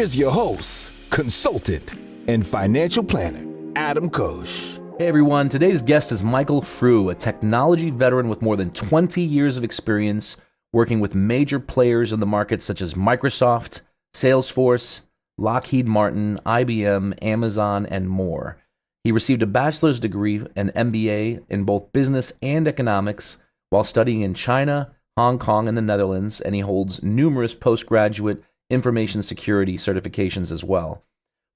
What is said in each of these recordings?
Here's your host, consultant, and financial planner, Adam Koch. Hey everyone, today's guest is Michael Frew, a technology veteran with more than 20 years of experience working with major players in the market such as Microsoft, Salesforce, Lockheed Martin, IBM, Amazon, and more. He received a bachelor's degree and MBA in both business and economics while studying in China, Hong Kong, and the Netherlands, and he holds numerous postgraduate information security certifications as well.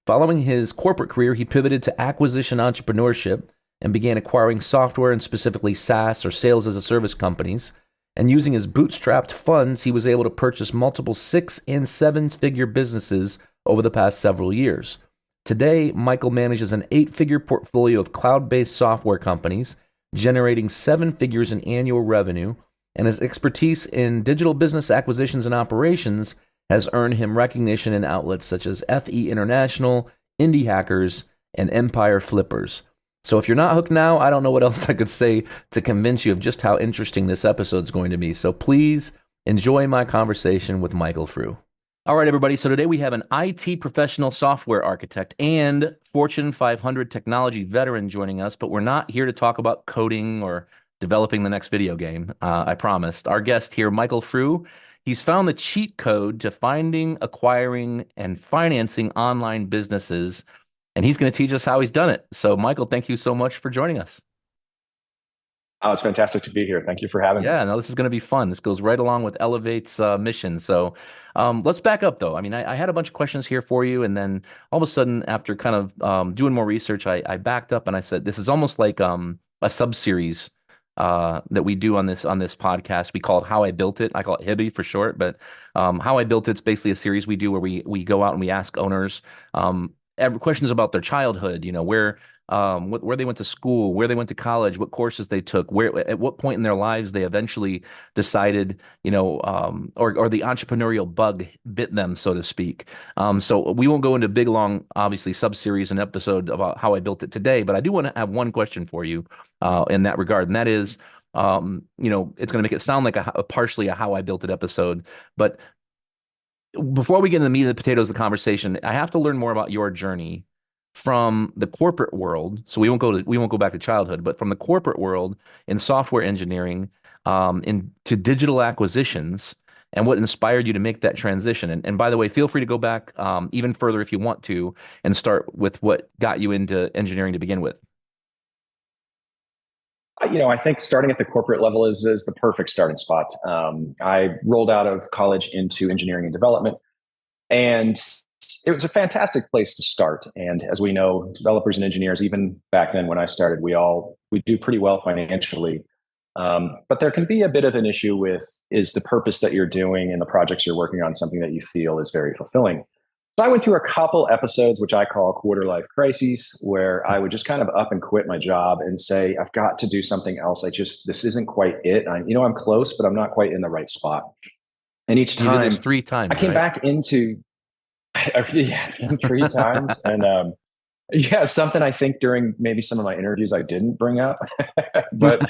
Following his corporate career, he pivoted to acquisition entrepreneurship and began acquiring software and specifically SaaS or sales as a service companies. And using his bootstrapped funds, he was able to purchase multiple 6- and 7-figure businesses over the past several years. Today, Michael manages an 8-figure portfolio of cloud-based software companies, generating 7 figures in annual revenue, and his expertise in digital business acquisitions and operations has earned him recognition in outlets such as FE International, Indie Hackers, and Empire Flippers. So if you're not hooked now, I don't know what else I could say to convince you of just how interesting this episode is going to be. So please enjoy my conversation with Michael Frew. All right, everybody. So today we have an IT professional software architect and Fortune 500 technology veteran joining us, but we're not here to talk about coding or developing the next video game. I promised. Our guest here, Michael Frew, he's found the cheat code to finding, acquiring, and financing online businesses, and he's going to teach us how he's done it. So, Michael, thank you so much for joining us. Oh, it's fantastic to be here. Thank you for having me. Yeah, no, this is going to be fun. This goes right along with Elevate's mission. So let's back up, though. I mean, I had a bunch of questions here for you, and then all of a sudden, after kind of doing more research, I backed up and I said, this is almost like a sub-series that we do on this podcast. We call it How I Built It. I call it HIBI for short, but How I Built It's basically a series we do where we go out and we ask owners questions about their childhood, where they went to school, where they went to college, what courses they took, at what point in their lives they eventually decided, or the entrepreneurial bug bit them, so to speak. So we won't go into big, long, obviously, sub-series and episode about How I Built It today, but I do want to have one question for you in that regard, and that is, it's going to make it sound like partially a How I Built It episode, but before we get into the meat of the potatoes of the conversation, I have to learn more about your journey from the corporate world. So we won't go back to childhood, but from the corporate world in software engineering, into digital acquisitions, and what inspired you to make that transition. And by the way, feel free to go back even further if you want to, and start with what got you into engineering to begin with. I think starting at the corporate level is the perfect starting spot. I rolled out of college into engineering and development, and it was a fantastic place to start. And as we know, developers and engineers, even back then when I started, we do pretty well financially. But there can be a bit of an issue with, is the purpose that you're doing and the projects you're working on something that you feel is very fulfilling? So I went through a couple episodes, which I call quarter life crises, where I would just kind of up and quit my job and say, I've got to do something else. This isn't quite it. I'm close, but I'm not quite in the right spot. And each time, you did this 3 times, I came back into, yeah, it's been 3 times. And something I think during maybe some of my interviews I didn't bring up. But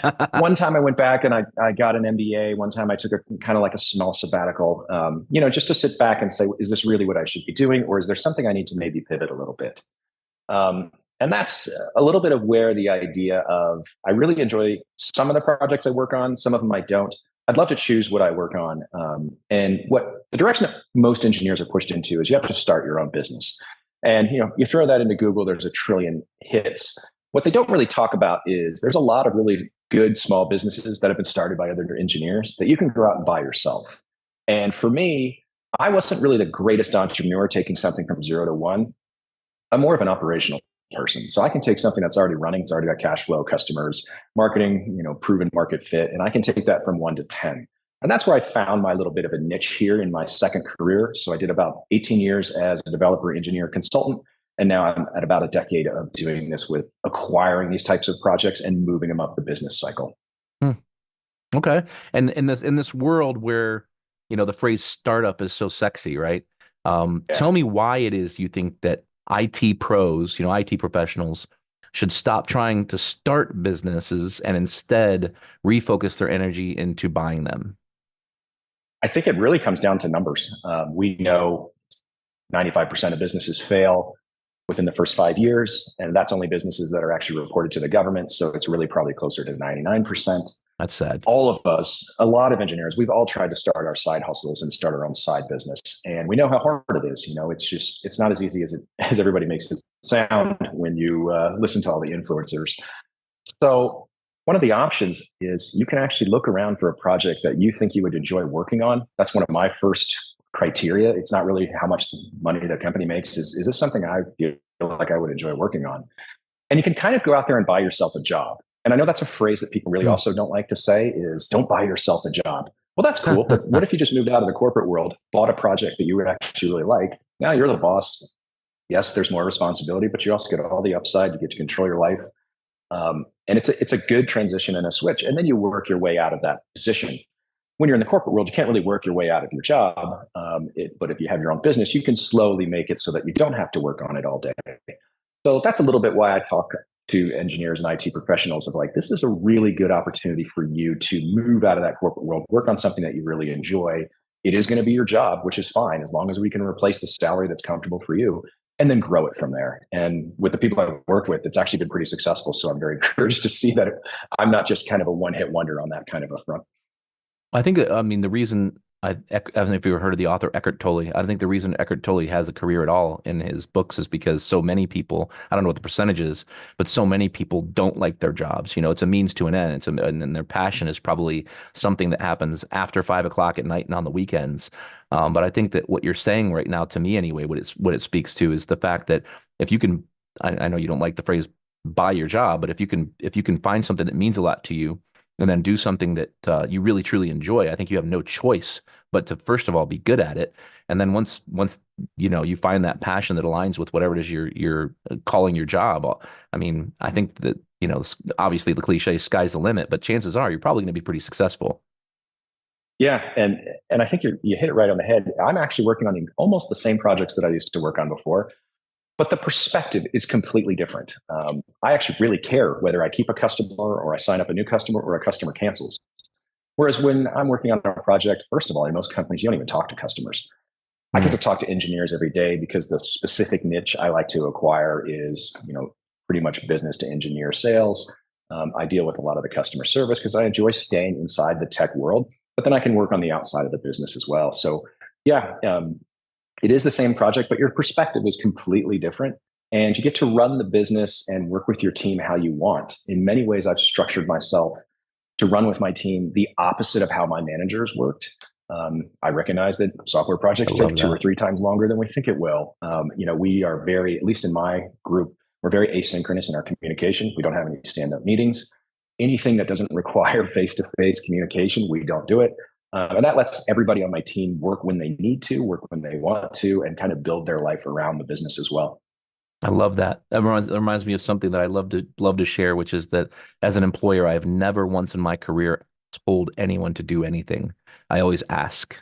one time I went back and I got an MBA. One time I took a kind of like a small sabbatical, just to sit back and say, is this really what I should be doing? Or is there something I need to maybe pivot a little bit? And that's a little bit of where the idea of, I really enjoy some of the projects I work on, some of them I don't. I'd love to choose what I work on. And what the direction that most engineers are pushed into is you have to start your own business. And you throw that into Google, there's 1 trillion hits. What they don't really talk about is there's a lot of really good small businesses that have been started by other engineers that you can go out and buy yourself. And for me, I wasn't really the greatest entrepreneur taking something from 0 to 1. I'm more of an operational person. So I can take something that's already running, it's already got cash flow, customers, marketing, proven market fit, and I can take that from 1 to 10. And that's where I found my little bit of a niche here in my second career. So I did about 18 years as a developer, engineer, consultant. And now I'm at about a decade of doing this with acquiring these types of projects and moving them up the business cycle. Okay. And in this world where, the phrase startup is so sexy, right? Tell me why it is you think that IT pros, IT professionals should stop trying to start businesses and instead refocus their energy into buying them. I think it really comes down to numbers. We know 95% of businesses fail within the first 5 years. And that's only businesses that are actually reported to the government. So it's really probably closer to 99%. That's sad. All of us, a lot of engineers, we've all tried to start our side hustles and start our own side business. And we know how hard it is. It's not as easy as everybody makes it sound when you listen to all the influencers. So one of the options is you can actually look around for a project that you think you would enjoy working on. That's one of my first criteria. It's not really how much money the company makes. Is this something I feel like I would enjoy working on? And you can kind of go out there and buy yourself a job. And I know that's a phrase that people really also don't like to say is don't buy yourself a job. Well, that's cool. But what if you just moved out of the corporate world, bought a project that you would actually really like? Now you're the boss. Yes, there's more responsibility, but you also get all the upside. You get to control your life. And it's a good transition and a switch. And then you work your way out of that position. When you're in the corporate world, you can't really work your way out of your job. But if you have your own business, you can slowly make it so that you don't have to work on it all day. So that's a little bit why I talk to engineers and IT professionals of like, this is a really good opportunity for you to move out of that corporate world, work on something that you really enjoy. It is going to be your job, which is fine, as long as we can replace the salary that's comfortable for you, and then grow it from there. And with the people I've worked with, it's actually been pretty successful. So I'm very encouraged to see that I'm not just kind of a one-hit wonder on that kind of a front. I think that, I mean, the reason I don't know if you ever heard of the author Eckhart Tolle. I think the reason Eckhart Tolle has a career at all in his books is because so many people, I don't know what the percentage is, but so many people don't like their jobs. It's a means to an end. And their passion is probably something that happens after 5 o'clock at night and on the weekends. But I think that what you're saying right now, to me anyway, what it speaks to is the fact that if you can, I know you don't like the phrase buy your job, but if you can find something that means a lot to you, and then do something that you really truly enjoy, I think you have no choice but to first of all be good at it, and then once you find that passion that aligns with whatever it is you're calling your job. I mean, I think that obviously the cliche sky's the limit, but chances are you're probably going to be pretty successful. Yeah, and I think you hit it right on the head. I'm actually working on almost the same projects that I used to work on before. But the perspective is completely different. I actually really care whether I keep a customer or I sign up a new customer or a customer cancels. Whereas when I'm working on a project, first of all, in most companies, you don't even talk to customers. I get to talk to engineers every day because the specific niche I like to acquire is, pretty much business to engineer sales. I deal with a lot of the customer service because I enjoy staying inside the tech world, but then I can work on the outside of the business as well. So yeah, it is the same project, but your perspective is completely different. And you get to run the business and work with your team how you want. In many ways, I've structured myself to run with my team the opposite of how my managers worked. I recognize that software projects take 2 or 3 times longer than we think it will. We are very, at least in my group, we're very asynchronous in our communication. We don't have any stand-up meetings. Anything that doesn't require face-to-face communication, we don't do it. And that lets everybody on my team work when they need to, work when they want to, and kind of build their life around the business as well. I love that. That reminds me of something that I love to share, which is that as an employer, I have never once in my career told anyone to do anything. I always ask.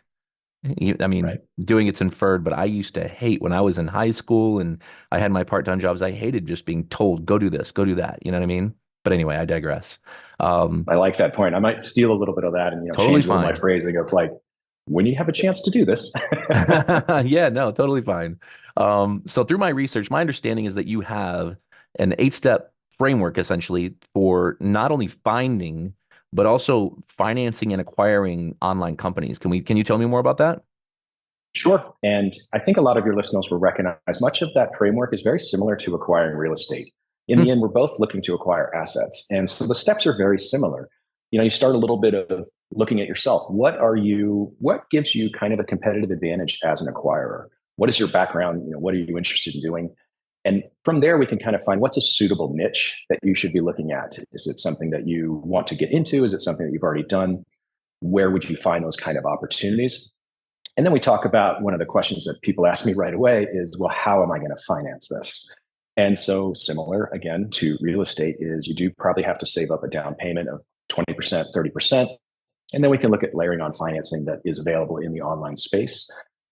I mean, right. Doing it's inferred, but I used to hate when I was in high school and I had my part-time jobs. I hated just being told, go do this, go do that. You know what I mean? But anyway, I digress. I like that point. I might steal a little bit of that and totally change my phrasing of like, when you have a chance to do this. Yeah, no, totally fine. So through my research, my understanding is that you have an 8-step framework essentially for not only finding, but also financing and acquiring online companies. Can you tell me more about that? Sure. And I think a lot of your listeners will recognize much of that framework is very similar to acquiring real estate. In the end, we're both looking to acquire assets. And so the steps are very similar. You start a little bit of looking at yourself. What gives you kind of a competitive advantage as an acquirer? What is your background? What are you interested in doing? And from there, we can kind of find what's a suitable niche that you should be looking at. Is it something that you want to get into? Is it something that you've already done? Where would you find those kind of opportunities? And then we talk about one of the questions that people ask me right away is, well, how am I going to finance this? And so similar, again, to real estate is you do probably have to save up a down payment of 20%, 30%. And then we can look at layering on financing that is available in the online space.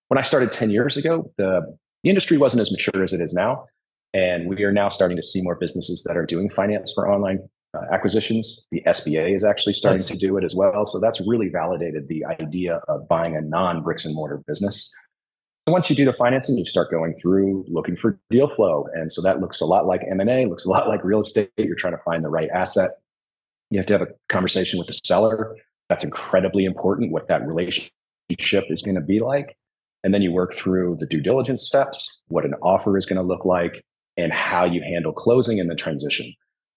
When I started 10 years ago, the industry wasn't as mature as it is now. And we are now starting to see more businesses that are doing finance for online acquisitions. The SBA is actually starting to do it as well. So that's really validated the idea of buying a non-bricks and mortar business. once you do the financing, you start going through looking for deal flow. And so that looks a lot like M&A, looks a lot like real estate. You're trying to find the right asset. You have to have a conversation with the seller. That's incredibly important, what that relationship is going to be like. And then you work through the due diligence steps, what an offer is going to look like, and how you handle closing and the transition.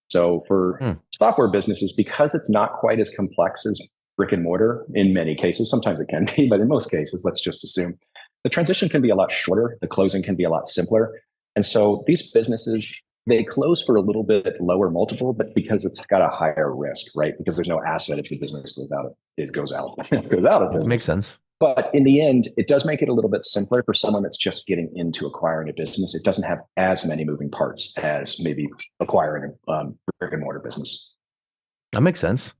So for software businesses, because it's not quite as complex as brick and mortar in many cases, sometimes it can be, but in most cases, let's just assume the transition can be a lot shorter. The closing can be a lot simpler. And so these businesses, they close for a little bit lower multiple, but because it's got a higher risk, right? Because there's no asset if the business goes out, it goes out, goes out of business. Makes sense. But in the end, it does make it a little bit simpler for someone that's just getting into acquiring a business. It doesn't have as many moving parts as maybe acquiring a brick and mortar business. That makes sense.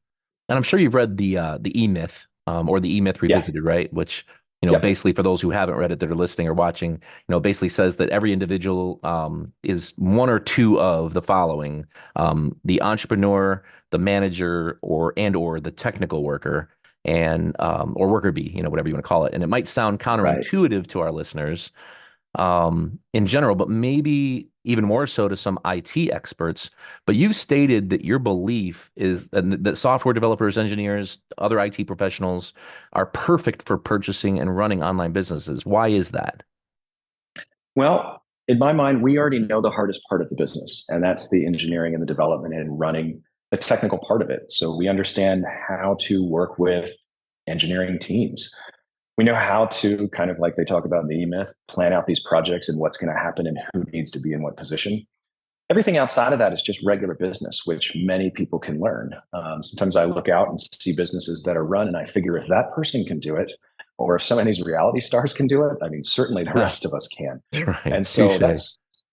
And I'm sure you've read the E-Myth or the E-Myth Revisited, right? Which, basically for those who haven't read it that are listening or watching, basically says that every individual is one or two of the following: the entrepreneur, the manager, or the technical worker, and or worker bee, whatever you want to call it. And it might sound counterintuitive to our listeners in general, but maybe even more so to some IT experts. But you've stated that your belief is that software developers, engineers, other IT professionals are perfect for purchasing and running online businesses. Why is that? Well, in my mind, we already know the hardest part of the business, and that's the engineering and the development and running the technical part of it. So we understand how to work with engineering teams. We know how to, kind of like they talk about in the E-Myth, plan out these projects and what's going to happen and who needs to be in what position. Everything outside of that is just regular business, which many people can learn. Sometimes I look out and see businesses that are run, and I figure if that person can do it, or if some of these reality stars can do it, I mean, certainly the rest of us can. Right. And so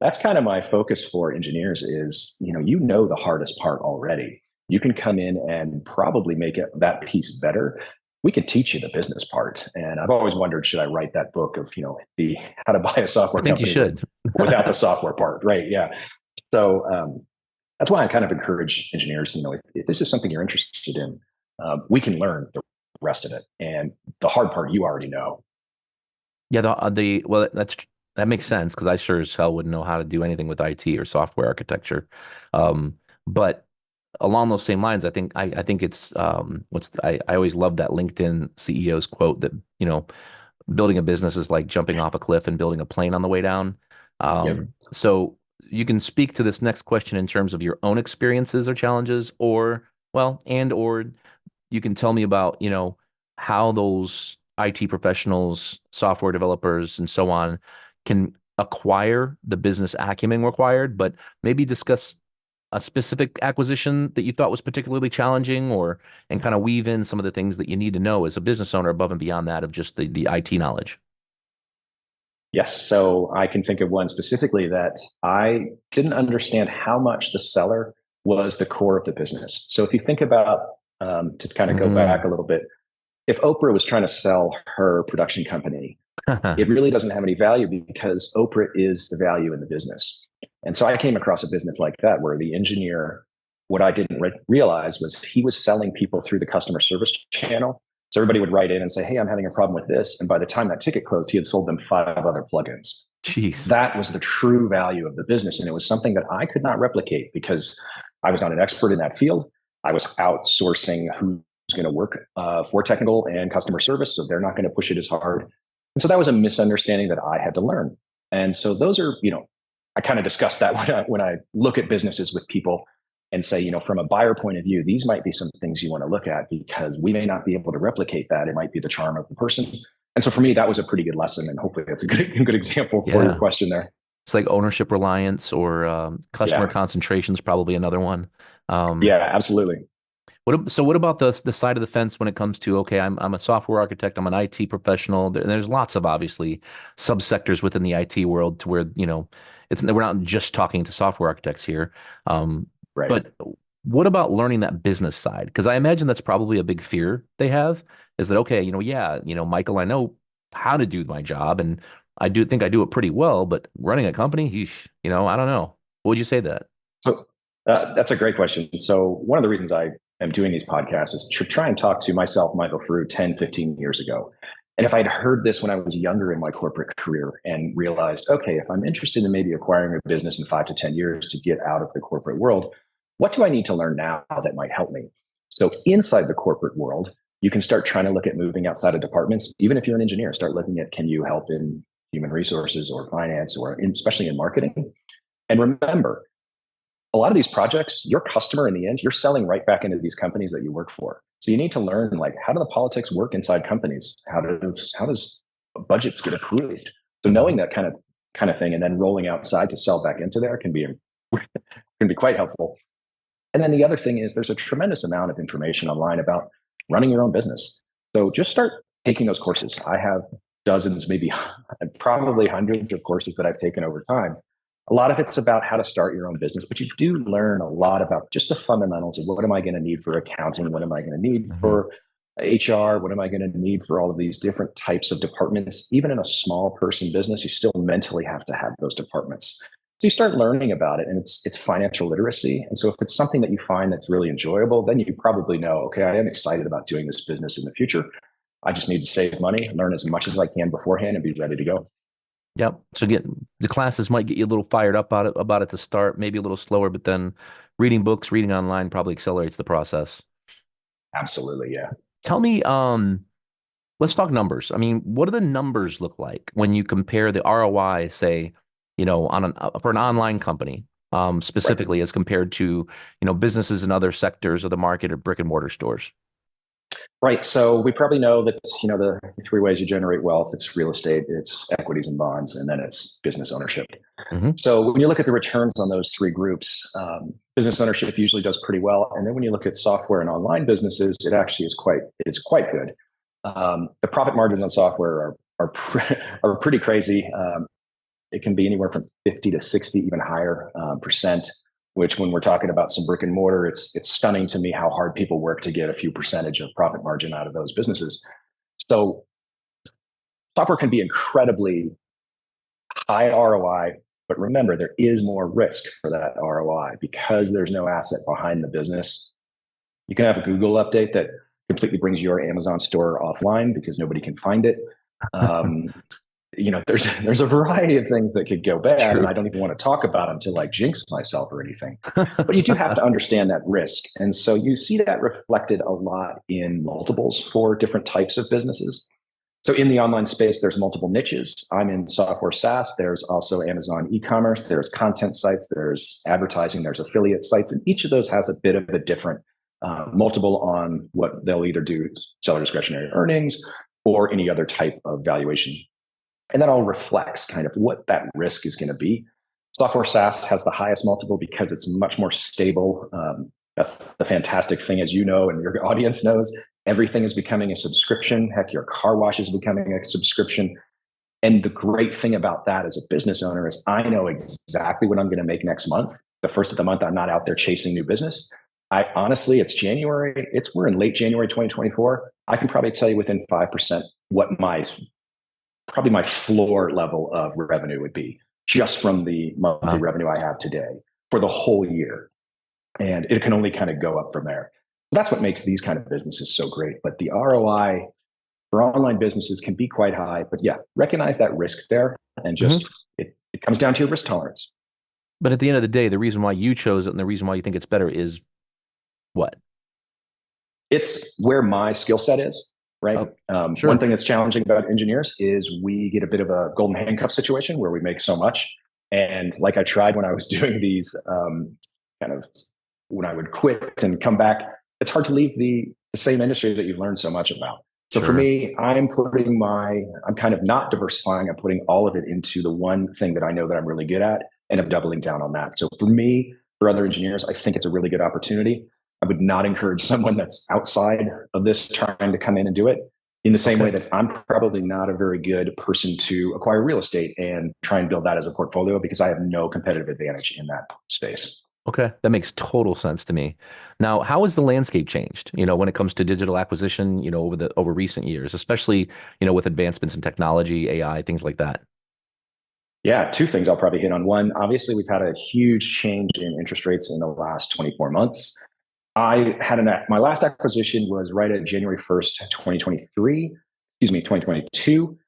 that's kind of my focus for engineers is, the hardest part already. You can come in and probably make that piece better. We could teach you the business part. And I've always wondered, should I write that book of, the how to buy a software company you should. without the software part, right? Yeah. So that's why I kind of encourage engineers, if this is something you're interested in, we can learn the rest of it. And the hard part, you already know. Yeah, that makes sense because I sure as hell wouldn't know how to do anything with IT or software architecture. But along those same lines, I think it's I always love that LinkedIn CEO's quote that building a business is like jumping off a cliff and building a plane on the way down. So you can speak to this next question in terms of your own experiences or challenges, or you can tell me about how those IT professionals, software developers, and so on can acquire the business acumen required, but maybe discuss a specific acquisition that you thought was particularly challenging, and kind of weave in some of the things that you need to know as a business owner above and beyond that of just the IT knowledge. Yes. So I can think of one specifically that I didn't understand how much the seller was the core of the business. So if you think about, to kind of go back a little bit, if Oprah was trying to sell her production company, it really doesn't have any value because Oprah is the value in the business. And so I came across a business like that where the engineer, what I didn't realize was he was selling people through the customer service channel. So everybody would write in and say, hey, I'm having a problem with this. And by the time that ticket closed, he had sold them 5 other plugins. Jeez. That was the true value of the business. And it was something that I could not replicate because I was not an expert in that field. I was outsourcing who's going to work for technical and customer service. So they're not going to push it as hard. And so that was a misunderstanding that I had to learn. And so those are, I kind of discuss that when I look at businesses with people and say, from a buyer point of view, these might be some things you want to look at because we may not be able to replicate that. It might be the charm of the person. And so for me, that was a pretty good lesson. And hopefully that's a good example for your question there. It's like ownership reliance or customer concentration is probably another one. Yeah, absolutely. What about the side of the fence when it comes to, okay, I'm a software architect, I'm an IT professional. There's lots of obviously subsectors within the IT world to where, we're not just talking to software architects here. Right. But what about learning that business side? Because I imagine that's probably a big fear they have is that, okay, Michael, I know how to do my job and I do think I do it pretty well, but running a company, I don't know. What would you say to that? So that's a great question. So one of the reasons I am doing these podcasts is to try and talk to myself, Michael Frew, 10, 15 years ago. And if I'd heard this when I was younger in my corporate career and realized, okay, if I'm interested in maybe acquiring a business in 5 to 10 years to get out of the corporate world, what do I need to learn now that might help me? So inside the corporate world, you can start trying to look at moving outside of departments. Even if you're an engineer, start looking at, can you help in human resources or finance or especially in marketing? And remember, a lot of these projects, your customer in the end, you're selling right back into these companies that you work for. So you need to learn, like, how do the politics work inside companies? How does budgets get approved? So knowing that kind of thing, and then rolling outside to sell back into there can be quite helpful. And then the other thing is there's a tremendous amount of information online about running your own business. So just start taking those courses. I have dozens, maybe probably hundreds of courses that I've taken over time. A lot of it's about how to start your own business, but you do learn a lot about just the fundamentals of what am I going to need for accounting? What am I going to need for HR? What am I going to need for all of these different types of departments? Even in a small person business, you still mentally have to have those departments. So you start learning about it, and it's financial literacy. And so if it's something that you find that's really enjoyable, then you probably know, okay, I am excited about doing this business in the future. I just need to save money, learn as much as I can beforehand, and be ready to go. Yep. So the classes might get you a little fired up about it to start, maybe a little slower, but then reading books, reading online probably accelerates the process. Absolutely, yeah. Tell me, let's talk numbers. I mean, what do the numbers look like when you compare the ROI, say, for an online company, Right. specifically as compared to, businesses in other sectors of the market or brick and mortar stores? Right. So we probably know that, the three ways you generate wealth, it's real estate, it's equities and bonds, and then it's business ownership. Hmm. So when you look at the returns on those three groups, business ownership usually does pretty well. And then when you look at software and online businesses, it actually is quite good. The profit margins on software are pretty crazy. It can be anywhere from 50 to 60, even higher percent, which when we're talking about some brick and mortar, it's stunning to me how hard people work to get a few percentage of profit margin out of those businesses. So software can be incredibly high ROI, but remember, there is more risk for that ROI because there's no asset behind the business. You can have a Google update that completely brings your Amazon store offline because nobody can find it. Um, there's a variety of things that could go It's bad, and true. I don't even want to talk about them to like jinx myself or anything. But you do have to understand that risk, and so you see that reflected a lot in multiples for different types of businesses. So in the online space, there's multiple niches. I'm in software SaaS. There's also Amazon e-commerce. There's content sites. There's advertising. There's affiliate sites, and each of those has a bit of a different multiple on what they'll either do seller discretionary earnings or any other type of valuation. And that all reflects kind of what that risk is going to be. Software SaaS has the highest multiple because it's much more stable. That's the fantastic thing, as you know, and your audience knows. Everything is becoming a subscription. Heck, your car wash is becoming a subscription. And the great thing about that as a business owner is I know exactly what I'm going to make next month. The first of the month, I'm not out there chasing new business. I honestly, it's January. We're in late January 2024. I can probably tell you within 5% what my floor level of revenue would be just from the monthly revenue I have today for the whole year. And it can only kind of go up from there. That's what makes these kind of businesses so great. But the ROI for online businesses can be quite high. But yeah, recognize that risk there and Hmm. just it comes down to your risk tolerance. But at the end of the day, the reason why you chose it and the reason why you think it's better is what? It's where my skill set is, right? Oh, One sure. thing that's challenging about engineers is we get a bit of a golden handcuff situation where we make so much. And like I tried when I was doing these kind of when I would quit and come back, it's hard to leave the same industry that you've learned so much about. So for Sure. me, I'm kind of not diversifying. I'm putting all of it into the one thing that I know that I'm really good at, and I'm doubling down on that. So for me, for other engineers, I think it's a really good opportunity. I would not encourage someone that's outside of this trying to come in and do it in the same way Okay. that I'm probably not a very good person to acquire real estate and try and build that as a portfolio because I have no competitive advantage in that space. Okay. That makes total sense to me. Now, how has the landscape changed, when it comes to digital acquisition, over recent years, especially, with advancements in technology, AI, things like that? Yeah, two things I'll probably hit on. One, obviously, we've had a huge change in interest rates in the last 24 months. My last acquisition was right at January 1st, 2023. 2022.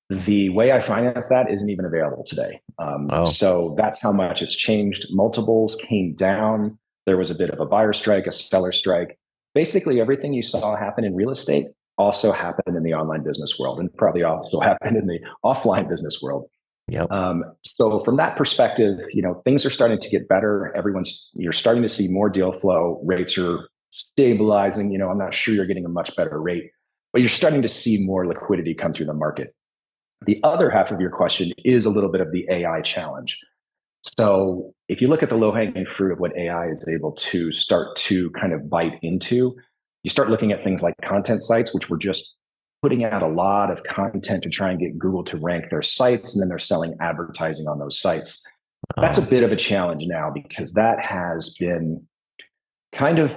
The way I finance that isn't even available today. Oh, So that's how much it's changed. Multiples came down. There was a bit of a buyer strike, a seller strike. Basically, everything you saw happen in real estate also happened in the online business world, and probably also happened in the offline business world. yep. So from that perspective, things are starting to get better. You're starting to see more deal flow. Rates are stabilizing. I'm not sure you're getting a much better rate, but you're starting to see more liquidity come through the market. The other half of your question is a little bit of the AI challenge. So if you look at the low hanging fruit of what AI is able to start to kind of bite into, you start looking at things like content sites, which were just putting out a lot of content to try and get Google to rank their sites, and then they're selling advertising on those sites. That's a Oh, bit of a challenge now because that has been kind of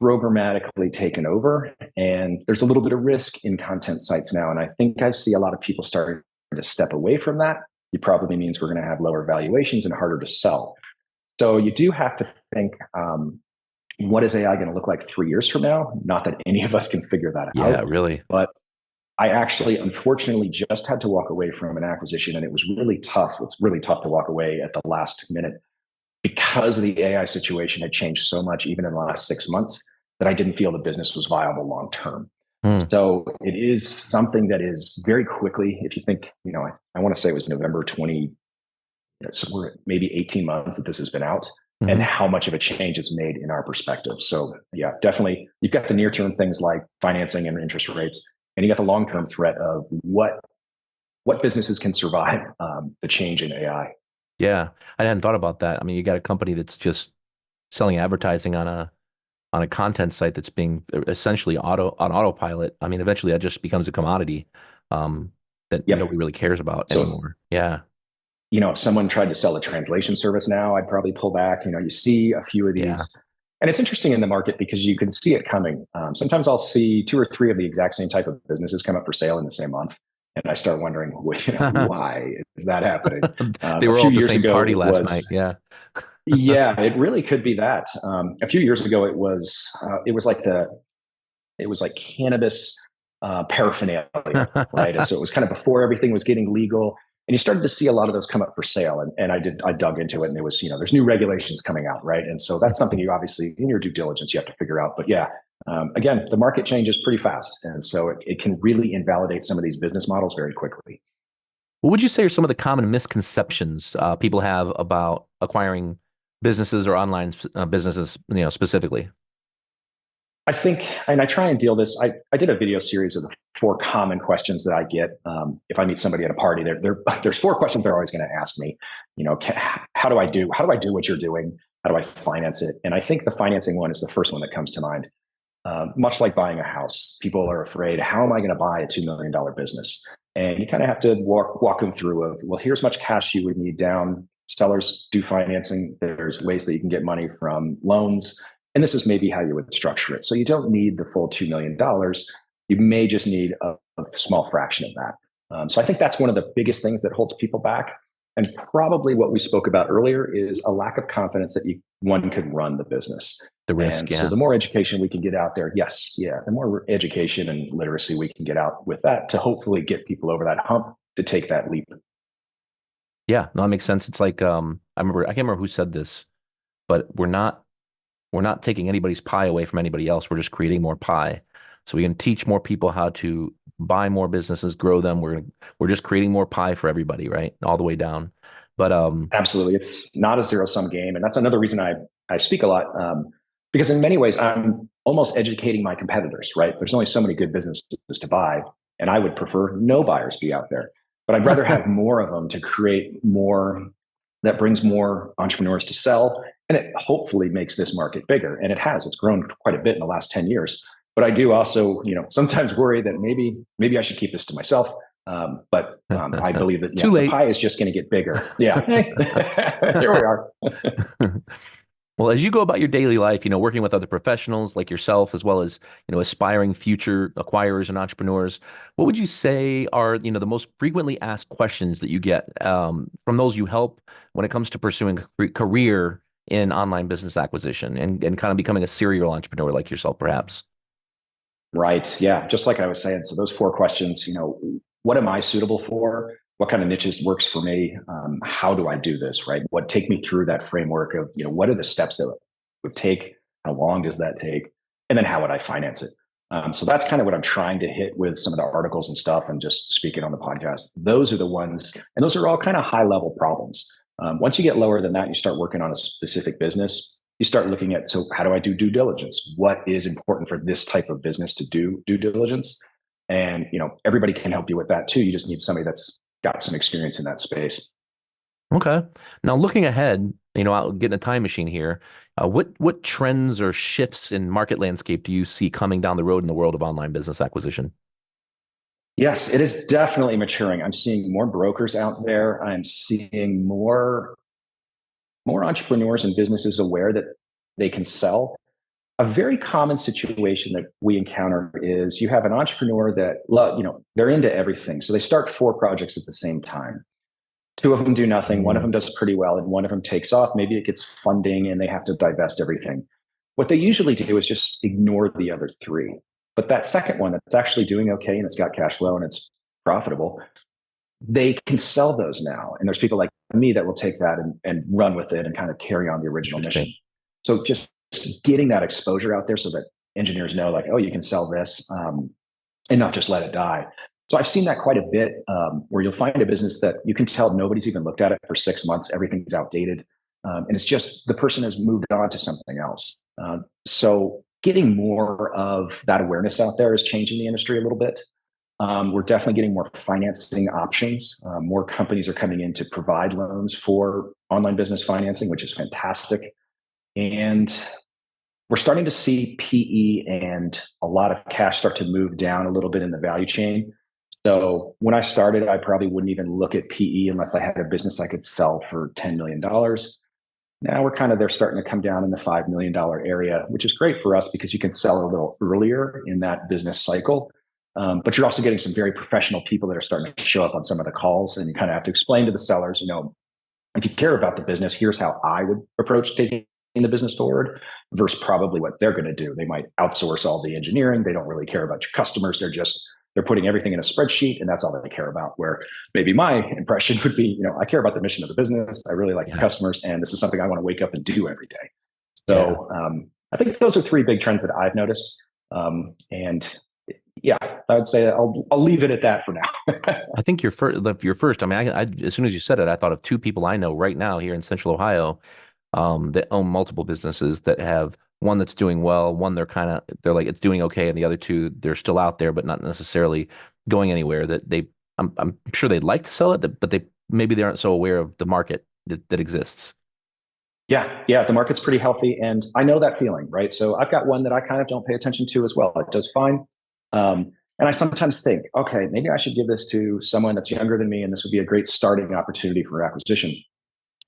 programmatically taken over, and there's a little bit of risk in content sites now. And I think I see a lot of people starting to step away from that. It probably means we're going to have lower valuations and harder to sell. So you do have to think, what is AI going to look like 3 years from now? Not that any of us can figure that yeah, out, really. but I actually, unfortunately, just had to walk away from an acquisition, and it was really tough. It's really tough to walk away at the last minute because the AI situation had changed so much, even in the last 6 months, that I didn't feel the business was viable long term. Hmm. So it is something that is very quickly, if you think, I want to say it was November 20, so we're at maybe 18 months that this has been out, and Hmm. how much of a change it's made in our perspective. So yeah, definitely you've got the near term things like financing and interest rates, and you got the long term threat of what businesses can survive the change in AI. Yeah, I hadn't thought about that. I mean, you got a company that's just selling advertising on a content site that's being essentially on autopilot. I mean, eventually that just becomes a commodity that nobody Yep. really cares about So anymore. Yeah, if someone tried to sell a translation service now, I'd probably pull back. You see a few of yeah. these, and it's interesting in the market because you can see it coming. Sometimes I'll see two or three of the exact same type of businesses come up for sale in the same month, and I start wondering, why is that happening? They A were all few at the years same ago, party it last was night. Yeah. yeah, it really could be that. A few years ago, it was like cannabis paraphernalia, right? And so it was kind of before everything was getting legal. And you started to see a lot of those come up for sale. And I dug into it, and it was, there's new regulations coming out, right? And so that's something you obviously, in your due diligence, you have to figure out. But yeah, again, the market changes pretty fast. And so it can really invalidate some of these business models very quickly. What would you say are some of the common misconceptions people have about acquiring businesses or online businesses, specifically? I think, and I try and deal this. I did a video series of the four common questions that I get if I meet somebody at a party. There's four questions they're always going to ask me. How do I do what you're doing? How do I finance it? And I think the financing one is the first one that comes to mind. Much like buying a house, people are afraid, how am I going to buy a $2 million business? And you kind of have to walk them through of, well, here's much cash you would need down. Sellers do financing. There's ways that you can get money from loans. And this is maybe how you would structure it. So you don't need the full $2 million. You may just need a small fraction of that. So I think that's one of the biggest things that holds people back. And probably what we spoke about earlier is a lack of confidence that one could run the business. The risk, And so yeah. the more education we can get out there, yes, yeah, the more education and literacy we can get out with that to hopefully get people over that hump to take that leap. Yeah, no, that makes sense. It's like I can't remember who said this, but we're not taking anybody's pie away from anybody else. We're just creating more pie. So we can teach more people how to buy more businesses, grow them. We're just creating more pie for everybody, right? All the way down. But Absolutely. It's not a zero sum game. And that's another reason I speak a lot, because in many ways, I'm almost educating my competitors, right? There's only so many good businesses to buy, and I would prefer no buyers be out there. But I'd rather have more of them to create more that brings more entrepreneurs to sell. And it hopefully makes this market bigger. And it has. It's grown quite a bit in the last 10 years. But I do also, sometimes worry that maybe I should keep this to myself. But I believe that, too yeah, the late. pie is just going to get bigger. Yeah. Here we are. Well, as you go about your daily life, working with other professionals like yourself, as well as, aspiring future acquirers and entrepreneurs, what would you say are, the most frequently asked questions that you get from those you help when it comes to pursuing a career in online business acquisition and kind of becoming a serial entrepreneur like yourself, perhaps? Right. Yeah. Just like I was saying. So those four questions, what am I suitable for? What kind of niches works for me? How do I do this? Right. What take me through that framework of, what are the steps that would take? How long does that take? And then how would I finance it? So that's kind of what I'm trying to hit with some of the articles and stuff and just speaking on the podcast. Those are the ones, and those are all kind of high level problems. Once you get lower than that, you start working on a specific business. You start looking at, so how do I do due diligence? What is important for this type of business to do due diligence? And everybody can help you with that too. You just need somebody that's got some experience in that space. Okay. Now, looking ahead, I'll get in a time machine here. What trends or shifts in market landscape do you see coming down the road in the world of online business acquisition? Yes, it is definitely maturing. I'm seeing more brokers out there. I'm seeing more entrepreneurs and businesses aware that they can sell. A very common situation that we encounter is you have an entrepreneur that they're into everything, so they start four projects at the same time. Two of them do nothing, one of them does pretty well, and one of them takes off. Maybe it gets funding and they have to divest everything. What they usually do is just ignore the other three, but that second one that's actually doing okay and it's got cash flow and it's profitable, they can sell those now. And there's people like me that will take that and run with it and kind of carry on the original mission. So just getting that exposure out there so that engineers know, like, oh, you can sell this, and not just let it die. So I've seen that quite a bit, where you'll find a business that you can tell nobody's even looked at it for 6 months. Everything's outdated. And it's just the person has moved on to something else. So getting more of that awareness out there is changing the industry a little bit. We're definitely getting more financing options. More companies are coming in to provide loans for online business financing, which is fantastic. And we're starting to see PE and a lot of cash start to move down a little bit in the value chain. So when I started, I probably wouldn't even look at PE unless I had a business I could sell for $10 million. Now they're starting to come down in the $5 million area, which is great for us because you can sell a little earlier in that business cycle. But you're also getting some very professional people that are starting to show up on some of the calls, and you kind of have to explain to the sellers, if you care about the business, here's how I would approach taking the business forward versus probably what they're going to do. They might outsource all the engineering. They don't really care about your customers. They're putting everything in a spreadsheet and that's all they care about. Where maybe my impression would be, I care about the mission of the business. I really like the customers, and this is something I want to wake up and do every day. So I think those are three big trends that I've noticed. And yeah, I would say I'll leave it at that for now. I think you're first. I mean, I as soon as you said it, I thought of two people I know right now here in Central Ohio, that own multiple businesses that have one that's doing well, one they're like it's doing okay, and the other two they're still out there but not necessarily going anywhere. I'm sure they'd like to sell it, but they aren't so aware of the market that exists. Yeah, the market's pretty healthy, and I know that feeling, right? So I've got one that I kind of don't pay attention to as well. It does fine. And I sometimes think, okay, maybe I should give this to someone that's younger than me, and this would be a great starting opportunity for acquisition.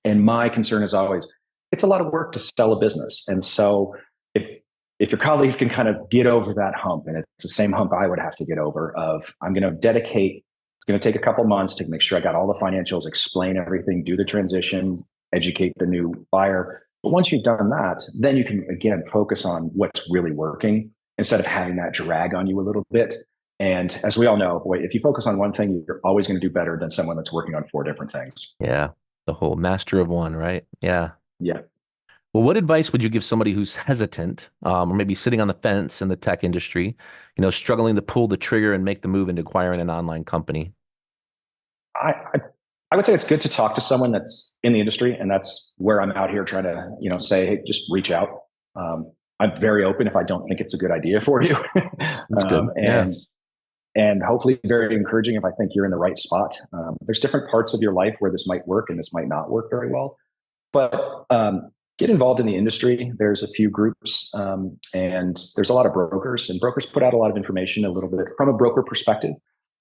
And my concern is always, it's a lot of work to sell a business. And so if your colleagues can kind of get over that hump, and it's the same hump I would have to get over of, I'm going to dedicate, it's going to take a couple months to make sure I got all the financials, explain everything, do the transition, educate the new buyer. But once you've done that, then you can, again, focus on what's really working instead of having that drag on you a little bit. And as we all know, boy, if you focus on one thing, you're always going to do better than someone that's working on four different things. Yeah, the whole master of one, right? Yeah. Yeah. Well, what advice would you give somebody who's hesitant, or maybe sitting on the fence in the tech industry, struggling to pull the trigger and make the move into acquiring an online company? I would say it's good to talk to someone that's in the industry, and that's where I'm out here trying to, say, hey, just reach out. I'm very open if I don't think it's a good idea for you. That's good. And hopefully very encouraging if I think you're in the right spot. There's different parts of your life where this might work and this might not work very well. But get involved in the industry. There's a few groups, and there's a lot of brokers, and brokers put out a lot of information a little bit from a broker perspective.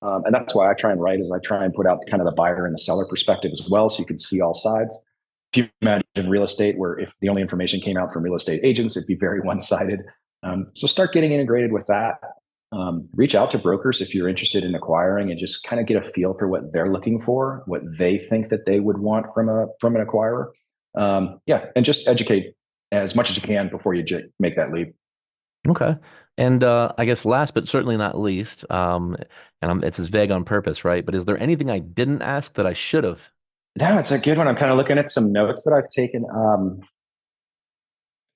And that's why I try and write, is I try and put out kind of the buyer and the seller perspective as well, so you can see all sides. If you imagine real estate, where if the only information came out from real estate agents, it'd be very one-sided. So start getting integrated with that. Reach out to brokers if you're interested in acquiring, and just kind of get a feel for what they're looking for, what they think that they would want from an acquirer. And just educate as much as you can before you make that leap. Okay. And I guess last but certainly not least, it's as vague on purpose, right? But is there anything I didn't ask that I should have? No, it's a good one. I'm kind of looking at some notes that I've taken.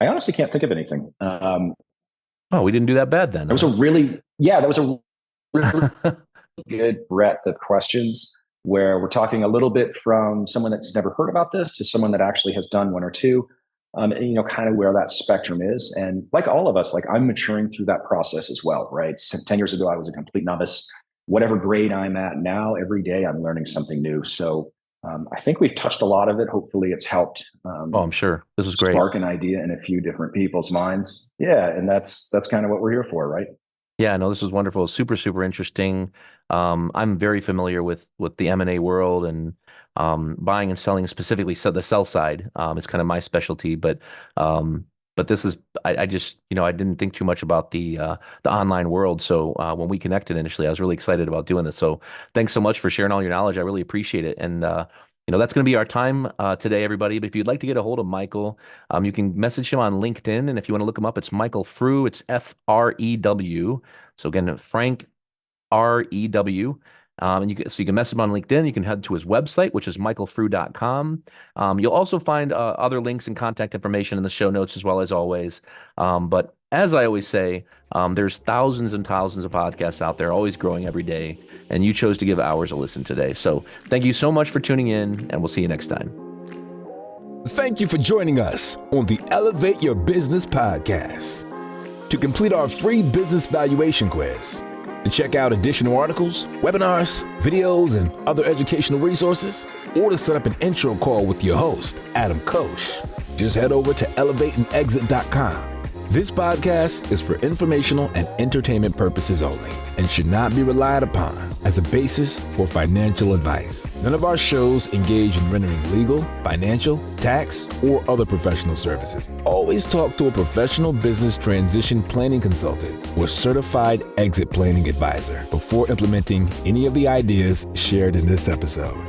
I honestly can't think of anything. Oh, we didn't do that bad then, That was huh? a really, yeah, that was a really good breadth of questions where we're talking a little bit from someone that's never heard about this to someone that actually has done one or two, and, kind of where that spectrum is. And like all of us, like I'm maturing through that process as well, right? 10 years ago, I was a complete novice. Whatever grade I'm at now, every day I'm learning something new. So I think we've touched a lot of it. Hopefully it's helped Oh, I'm sure. This was great. spark an idea in a few different people's minds. Yeah. And that's kind of what we're here for, right? Yeah, no, this was wonderful. Super, super interesting. I'm very familiar with the M&A world and buying and selling, specifically the sell side is kind of my specialty. But this is I just I didn't think too much about the online world. So when we connected initially, I was really excited about doing this. So thanks so much for sharing all your knowledge. I really appreciate it. And that's going to be our time today, everybody. But if you'd like to get a hold of Michael, you can message him on LinkedIn. And if you want to look him up, it's Michael Frew. It's Frew. So again, Frank Rew. And you can message him on LinkedIn. You can head to his website, which is michaelfrew.com. You'll also find other links and contact information in the show notes, as well as always. But as I always say, there's thousands and thousands of podcasts out there, always growing every day. And you chose to give ours a listen today. So thank you so much for tuning in, and we'll see you next time. Thank you for joining us on the Elevate Your Business podcast. To complete our free business valuation quiz, to check out additional articles, webinars, videos, and other educational resources, or to set up an intro call with your host, Adam Koch, just head over to elevateandexit.com. This podcast is for informational and entertainment purposes only and should not be relied upon as a basis for financial advice. None of our shows engage in rendering legal, financial, tax, or other professional services. Always talk to a professional business transition planning consultant or certified exit planning advisor before implementing any of the ideas shared in this episode.